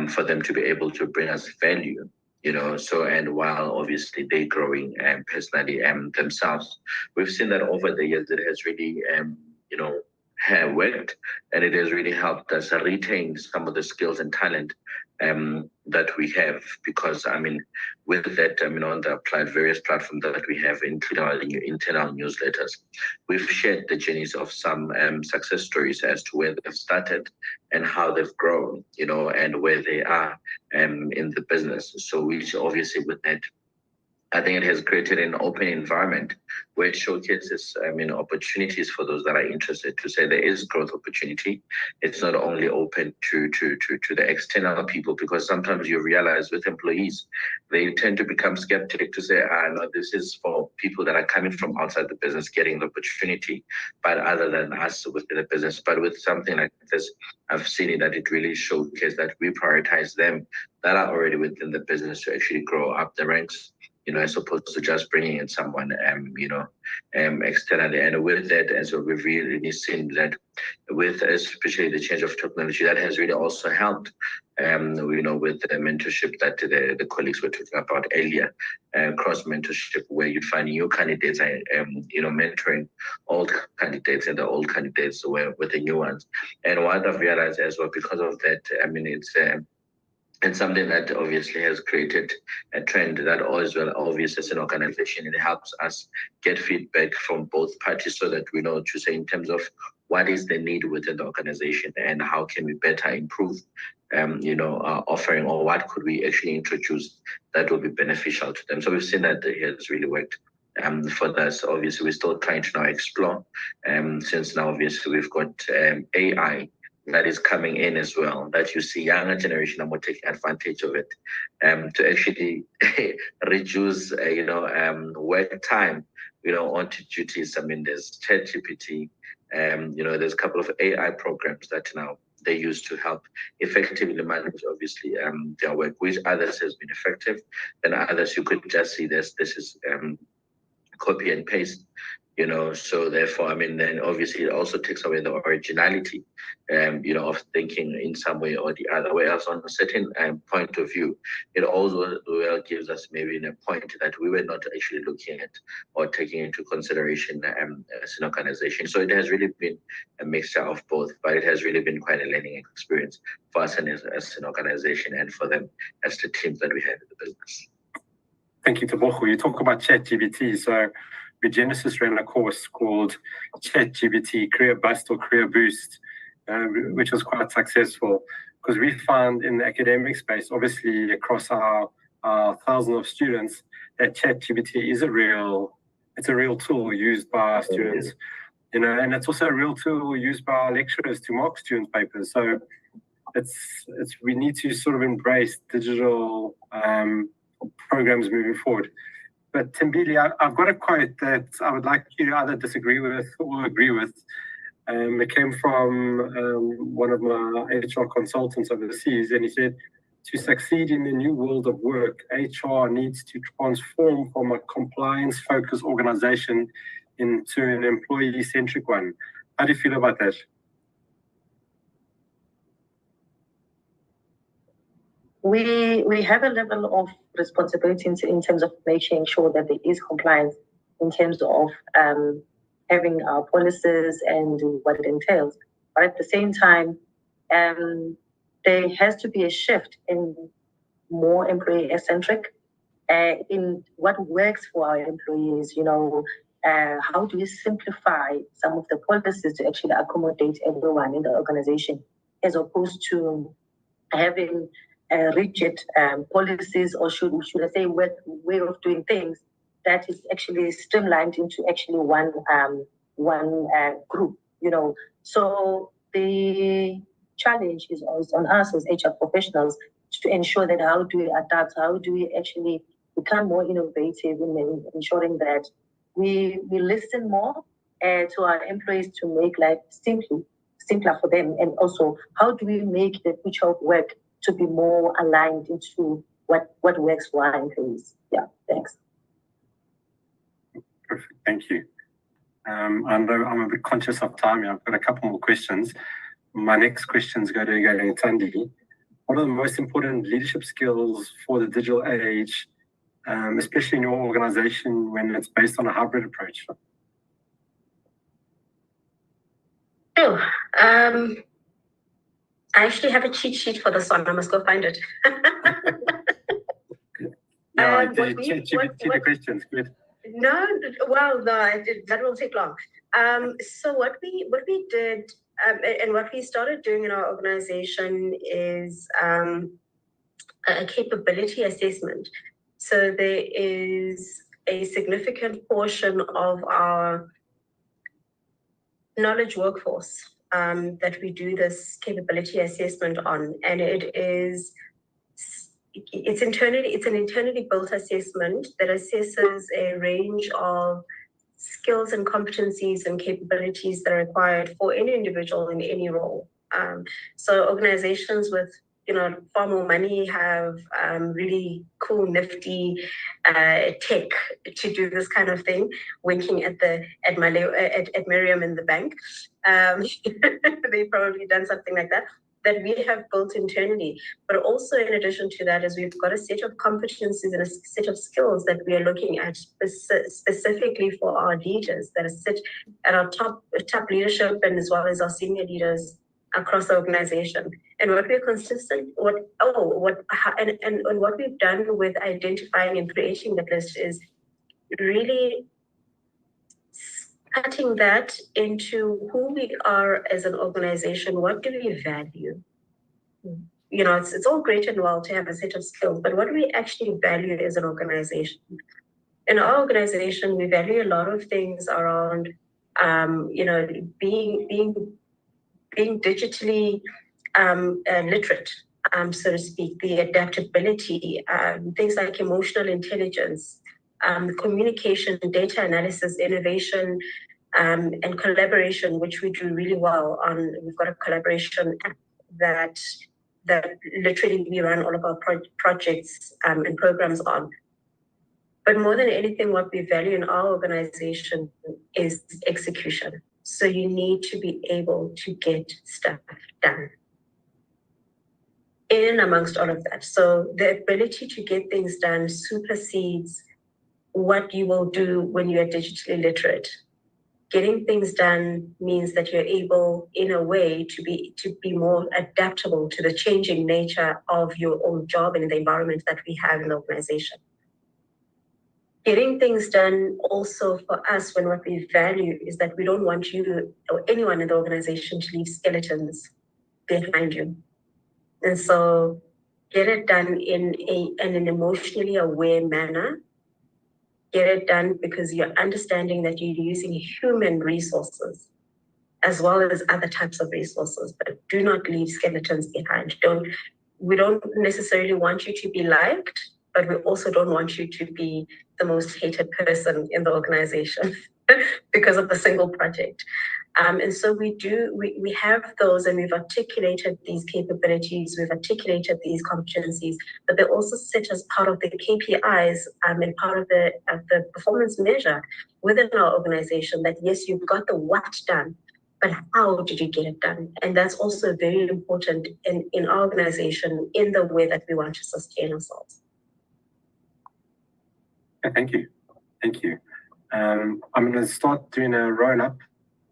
for them to be able to bring us value, and while obviously they growing personally themselves. We've seen that over the years it has really have worked, and it has really helped us retain some of the skills and talent that we have, because with that, on the various platforms that we have, including our internal newsletters, we've shared the journeys of some success stories as to where they've started and how they've grown, and where they are in the business. So which obviously with that I think it has created an open environment where it showcases, opportunities for those that are interested to say there is growth opportunity. It's not only open to the external people, because sometimes you realize with employees, they tend to become skeptic to say, no, this is for people that are coming from outside the business getting the opportunity, but other than us within the business. But with something like this, I've seen it that it really showcases that we prioritize them that are already within the business to actually grow up the ranks, as opposed to just bringing in someone, externally. And with that, and so we've really seen that with especially the change of technology, that has really also helped, with the mentorship that the colleagues were talking about earlier, cross mentorship, where you find new candidates, mentoring old candidates, and the old candidates were with the new ones. And what I've realized as well, because of that, it's something that obviously has created a trend that as well, obviously as an organization, it helps us get feedback from both parties so that we know to say in terms of what is the need within the organization and how can we better improve, offering, or what could we actually introduce that will be beneficial to them. So we've seen that it has really worked. For us, obviously, we're still trying to now explore, since now obviously we've got AI that is coming in as well, that you see younger generation are more taking advantage of it, to actually reduce, work time, onto duties. I mean, there's ChatGPT, there's a couple of AI programs that now they use to help effectively manage, obviously, their work, which others has been effective, and others you could just see this is copy and paste. So therefore, then obviously it also takes away the originality, of thinking in some way or the other. Whereas on a certain point of view, it also gives us maybe a point that we were not actually looking at or taking into consideration as an organization. So it has really been a mixture of both, but it has really been quite a learning experience for us and as an organization, and for them as the teams that we have in the business. Thank you, Tebogo. You talk about ChatGPT. So Regenesis ran a course called ChatGPT Career Bust or Career Boost, which was quite successful, because we found in the academic space, obviously across our thousands of students, that ChatGPT is a real tool used by our students, and it's also a real tool used by our lecturers to mark students' papers. So we need to sort of embrace digital programs moving forward. But Thembile, I've got a quote that I would like you to either disagree with or agree with. It came from one of my HR consultants overseas, and he said, to succeed in the new world of work, HR needs to transform from a compliance-focused organization into an employee-centric one. How do you feel about that? We have a level of responsibility in terms of making sure that there is compliance in terms of having our policies and what it entails. But at the same time, there has to be a shift in more employee-centric, in what works for our employees. How do we simplify some of the policies to actually accommodate everyone in the organization, as opposed to having rigid policies, or should I say way of doing things that is actually streamlined into actually one group. So the challenge is on us as HR professionals to ensure that how do we adapt, how do we actually become more innovative in ensuring that we listen more to our employees to make life simpler for them, and also how do we make the future of work to be more aligned into what works for our employees. Yeah, thanks. Perfect, thank you. I know I'm a bit conscious of time. I've got a couple more questions. My next questions go to Thandi. What are the most important leadership skills for the digital age, especially in your organization when it's based on a hybrid approach? I actually have a cheat sheet for this one. I must go find it. The questions, good. No, that will take long. So what we did and what we started doing in our organization is a capability assessment. So there is a significant portion of our knowledge workforce that we do this capability assessment on, and it's an internally built assessment that assesses a range of skills and competencies and capabilities that are required for any individual in any role. So organizations with far more money have really cool, nifty tech to do this kind of thing. Winking at Miriam in the bank, they've probably done something like that we have built internally. But also, in addition to that, is we've got a set of competencies and a set of skills that we are looking at specifically for our leaders that sit at our top leadership and as well as our senior leaders across the organization. And what we're what we've done with identifying and creating the list is really cutting that into who we are as an organization. What do we value? It's all great and well to have a set of skills, but what do we actually value as an organization? In our organization, we value a lot of things around, being digitally literate, so to speak, the adaptability, things like emotional intelligence, communication, data analysis, innovation, and collaboration, which we do really well on. We've got a collaboration app that literally we run all of our projects and programs on. But more than anything, what we value in our organization is execution. So you need to be able to get stuff done. In and amongst all of that. So the ability to get things done supersedes what you will do when you are digitally literate. Getting things done means that you're able, in a way, to be more adaptable to the changing nature of your own job and the environment that we have in the organization. Getting things done also for us, when what we value is that we don't want you or anyone in the organization to leave skeletons behind you. And so get it done in an emotionally aware manner. Get it done because you're understanding that you're using human resources as well as other types of resources, but do not leave skeletons behind. We don't necessarily want you to be liked, but we also don't want you to be the most hated person in the organization because of the single project. And so we have those, and we've articulated these capabilities, we've articulated these competencies, but they also sit as part of the KPIs and part of the performance measure within our organization, that yes, you've got the what done, but how did you get it done? And that's also very important in our organization in the way that we want to sustain ourselves. Thank you. I'm going to start doing a roll-up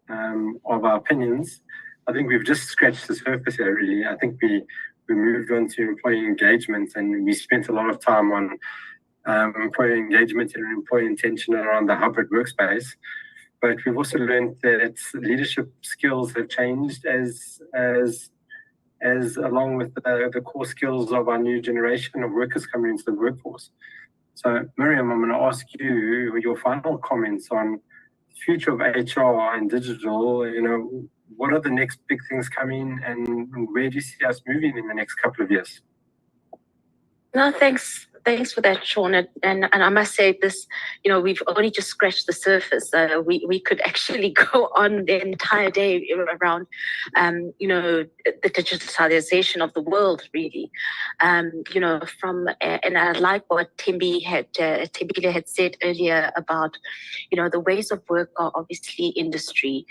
of our opinions. I think we've just scratched the surface here, really. I think we moved on to employee engagement, and we spent a lot of time on employee engagement and employee intention around the hybrid workspace. But we've also learned that leadership skills have changed as along with the core skills of our new generation of workers coming into the workforce. So, Miriam, I'm going to ask you your final comments on the future of HR and digital. What are the next big things coming, and where do you see us moving in the next couple of years? No, thanks for that, Sean. And I must say this, we've only just scratched the surface. We could actually go on the entire day around, the digitalization of the world, really. And I like what Thembile had said earlier about, the ways of work are obviously industry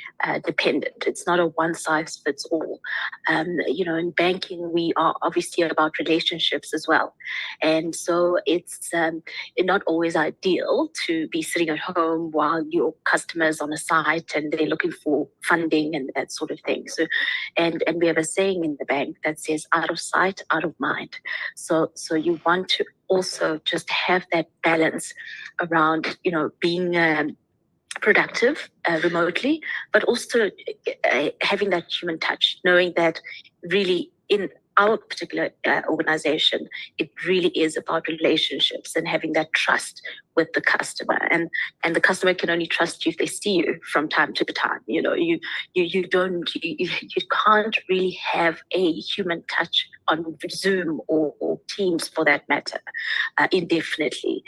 dependent. It's not a one size fits all. In banking, we are obviously about relationships as well. And so it's not always ideal to be sitting at home while your customer's on a site and they're looking for funding and that sort of thing. So, and we have a saying in the bank that says, out of sight, out of mind. So you want to also just have that balance around, being productive remotely, but also having that human touch, knowing that really our particular organization, it really is about relationships and having that trust with the customer, and the customer can only trust you if they see you from time to time. You know, you can't really have a human touch on Zoom or Teams for that matter, indefinitely.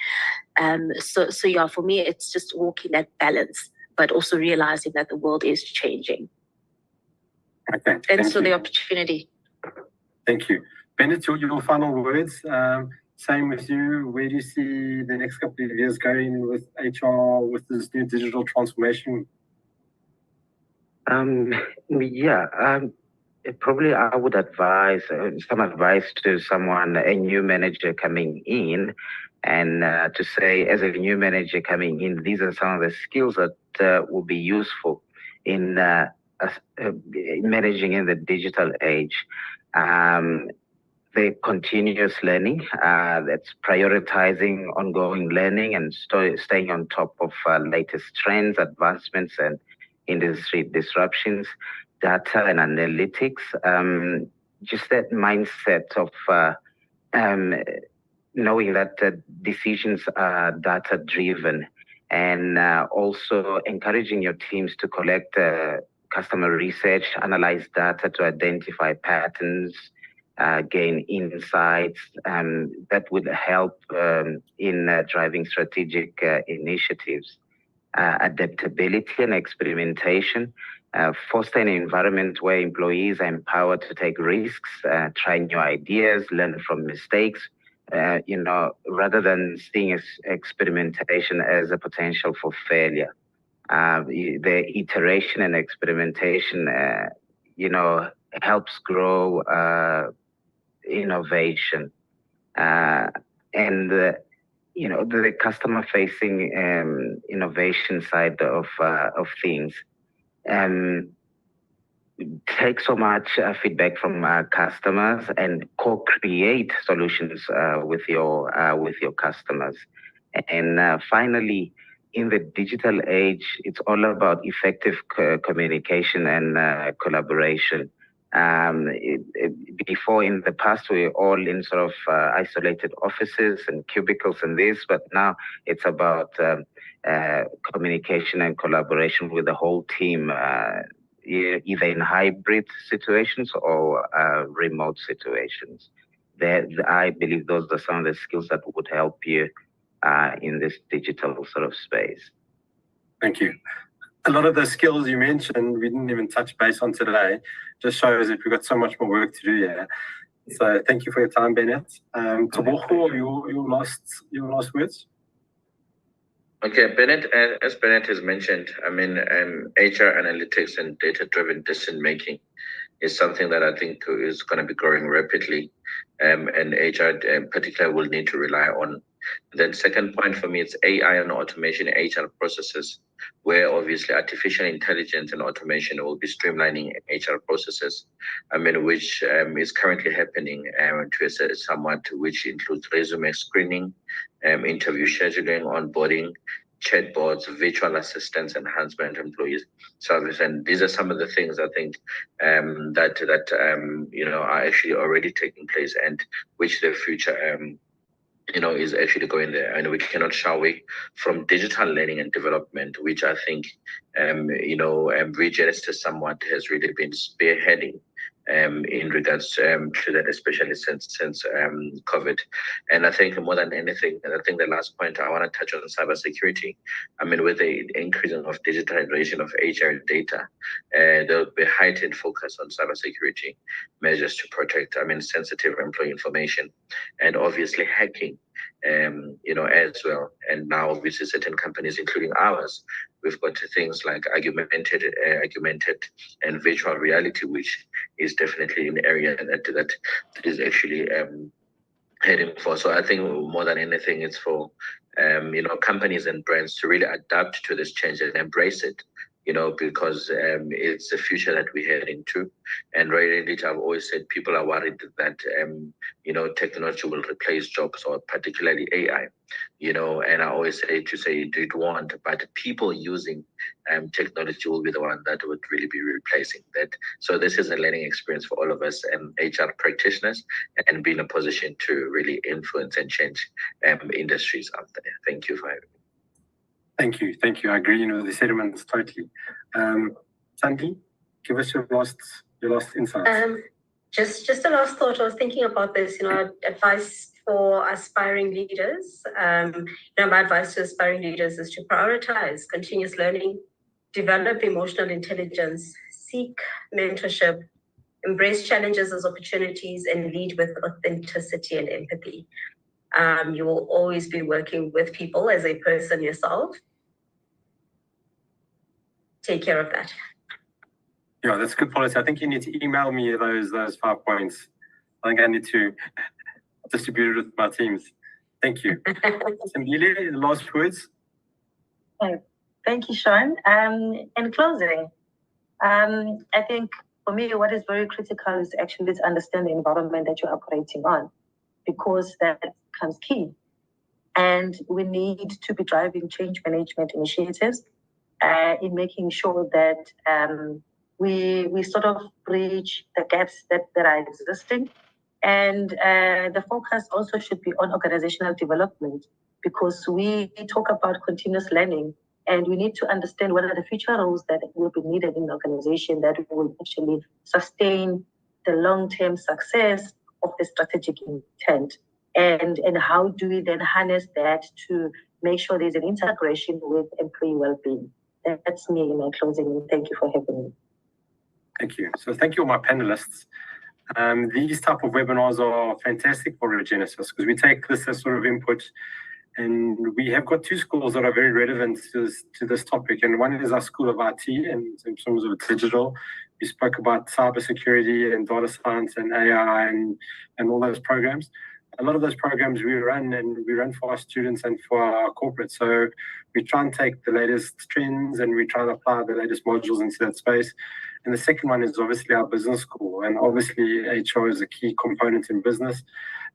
So yeah, for me, it's just walking that balance, but also realizing that the world is changing. Okay. Thanks for the opportunity. Thank you. Bennett, your final words. Same with you. Where do you see the next couple of years going with HR, with this new digital transformation? Probably I would advise some advice to someone, a new manager coming in, and to say, as a new manager coming in, these are some of the skills that will be useful in managing in the digital age. The continuous learning, that's prioritizing ongoing learning and staying on top of latest trends, advancements, and industry disruptions, data and analytics. Just that mindset of knowing that decisions are data driven, and also encouraging your teams to collect customer research, analyze data to identify patterns, gain insights that would help in driving strategic initiatives. Adaptability and experimentation, foster an environment where employees are empowered to take risks, try new ideas, learn from mistakes, rather than seeing experimentation as a potential for failure. The iteration and experimentation, helps grow innovation, and the customer-facing innovation side of things. Take so much feedback from customers and co-create solutions with your customers. And finally, in the digital age, it's all about effective communication and collaboration. Before, in the past, we were all in sort of isolated offices and cubicles and this, but now it's about communication and collaboration with the whole team, either in hybrid situations or remote situations. I believe those are some of the skills that would help you in this digital sort of space. Thank you. A lot of the skills you mentioned, we didn't even touch base on today. Just shows that we've got so much more work to do here. So thank you for your time, Bennett. Tebogo, your last words. Okay, Bennett, as Bennett has mentioned, HR analytics and data-driven decision making is something that I think is going to be growing rapidly, and HR in particular will need to rely on. Then second point for me, it's AI and automation in HR processes, where obviously artificial intelligence and automation will be streamlining HR processes, which is currently happening to somewhat, which includes resume screening, interview scheduling, onboarding, chatbots, virtual assistants, enhancement, employees service. And these are some of the things I think that are actually already taking place, and which the future is actually going there. And we cannot shy away from digital learning and development, which I think, Regenesis somewhat has really been spearheading in regards to that, especially since COVID. And I think more than anything, and I think the last point I want to touch on cybersecurity. With the increasing of digitalization of HR data, there will be heightened focus on cybersecurity measures to protect, sensitive employee information, and obviously hacking, as well. And now obviously certain companies, including ours, we've got things like augmented and virtual reality, which is definitely an area that is actually heading for. So I think more than anything, it's for companies and brands to really adapt to this change and embrace it, because it's the future that we head into. And really, I've always said people are worried that technology will replace jobs, or particularly AI. you know, and I always say do it want, but people using technology will be the one that would really be replacing that. So this is a learning experience for all of us and HR practitioners, and be in a position to really influence and change industries out there. Thank you for having me. Thank you. I agree, you know, the sentiments totally. Sandy, give us your last insights. Just a last thought. I was thinking about this, you know, advice for aspiring leaders. You know, my advice to aspiring leaders is to prioritize continuous learning, develop emotional intelligence, seek mentorship, embrace challenges as opportunities, and lead with authenticity and empathy. You will always be working with people as a person yourself. Take care of that. Yeah, that's good policy. I think you need to email me those 5 points. I think I need to distribute it with my teams. Thank you. Sandile, last words? Thank you, Sean. In closing, I think for me, what is very critical is actually to understand the environment that you're operating on, because that becomes key. And we need to be driving change management initiatives in making sure that we sort of bridge the gaps that are existing. And the focus also should be on organizational development, because we talk about continuous learning, and we need to understand what are the future roles that will be needed in the organization that will actually sustain the long-term success of the strategic intent. And how do we then harness that to make sure there's an integration with employee well-being? That's me in my closing. Thank you for having me. Thank you. So thank you all my panelists. These type of webinars are fantastic for Regenesis, because we take this as sort of input, and we have got 2 schools that are very relevant to this topic. And one is our School of IT, and in terms of digital, we spoke about cybersecurity and data science and AI and all those programs. A lot of those programs we run, and we run for our students and for our corporate. So we try and take the latest trends, and we try and apply the latest modules into that space. And the second one is obviously our business school. And obviously HR is a key component in business,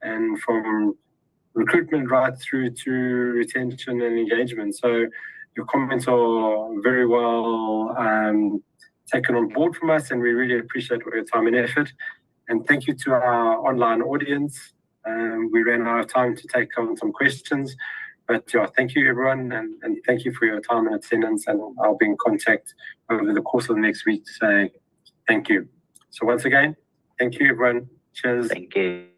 and from recruitment right through to retention and engagement. So your comments are very well taken on board from us, and we really appreciate all your time and effort. And thank you to our online audience. We ran out of time to take on some questions, but yeah, thank you everyone, and thank you for your time and attendance, and I'll be in contact over the course of the next week to say thank you. So once again, thank you everyone. Cheers. Thank you.